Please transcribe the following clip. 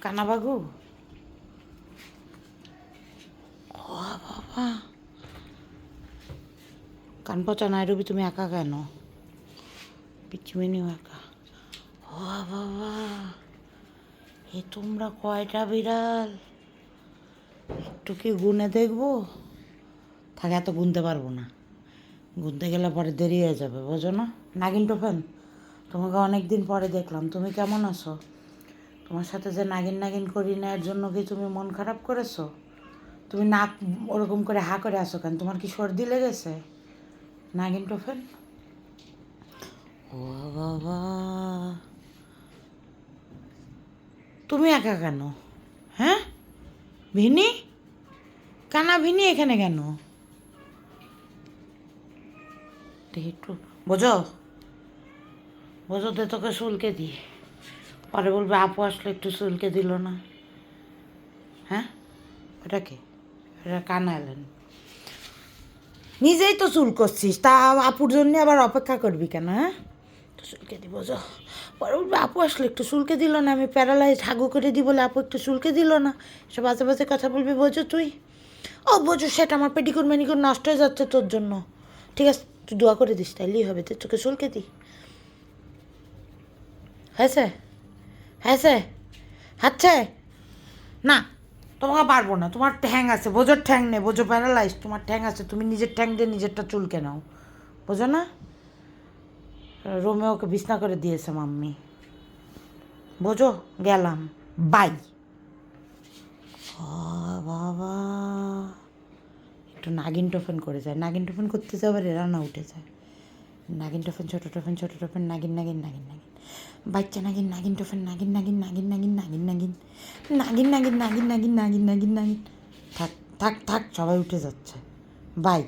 কানাবাগু, ও বাবা, কান পচা নাইরবি, তুমি একা কেন? পিচ্চিমিনিও একা। ও বাবা, এ তোমরা কয়টা বিড়াল? একটু কি গুনে দেখবো? থাকে, এত গুনতে পারবো না, গুনতে গেলে পরে দেরি হয়ে যাবে, বোঝো না? নাগিন টোফেন, তোমাকে অনেক দিন পরে দেখলাম, তুমি কেমন আছো? তোমার সাথে যে নাগিন নাগিন করি না, এর জন্য কি তুমি মন খারাপ করেছো? তুমি নাক ওরকম করে হা করে আসো কেন? তোমার কি সর্দি লেগেছে? নাগিন টোফেন, ও বাবা, তুমি একা কেন? হ্যাঁ, ভিনি, কানা ভিনি এখানে কেন? দেখি একটু বোঝো, বোঝো দে, তোকে চুলকে দিই, পরে বলবে আপু আসলে একটু চুলকে দিল না। হ্যাঁ, ওটা কে? এটা কানা এলেন, নিজেই তো চুল করছিস, তা আপুর জন্য আবার অপেক্ষা করবি কেন? হ্যাঁ, তো চুলকে দিব, বোঝো, পরে বলবে আপু আসলে একটু চুলকে দিল না, আমি প্যারালাইজ হাগু করে দিই বলে আপু একটু চুলকে দিল না, সব বাজে বাজে কথা বলবি, বোঝো তুই? ও বোঝো, সেটা আমার পেটিকুর মেনিকুর নষ্ট হয়ে যাচ্ছে তোর জন্য। ঠিক আছে, তুই দোয়া করে দিস, তাইলেই হবে, তুই তোকে চুলকে দিই। হয়েছে, হয়েছে, হচ্ছে না, তোমাকে পারবো না, তোমার ঠ্যাং আছে, বোঝোর ঠ্যাং নেই, বোঝো প্যারালাইজ, তোমার ঠ্যাং আছে, তুমি নিজের ঠ্যাং দিয়ে নিজেরটা চুলকে নাও, বোঝো না? রোমেওকে বিছনা করে দিয়েছে মাম্মি, বোঝো? গেলাম, বাই। ও বাবা, একটু নাগিন টোফেন করে যায়, নাগিন টোফেন করতে যাবে রে, রান্না উঠে যায়। নাগিন টোফেন, ছোটো টোফেন, ছোটো টোফেন, নাগিন নাগিন নাগিন নাগিন, বাচ্চা নাগিন, নাগিন টোফেন, নাগিন নাগিন নাগিন নাগিন নাগিন নাগিন, নাগিন নাগিন নাগিন নাগিন নাগিন নাগিন নাগিন। থাক থাক থাক, সবাই উঠে যাচ্ছে, বাই।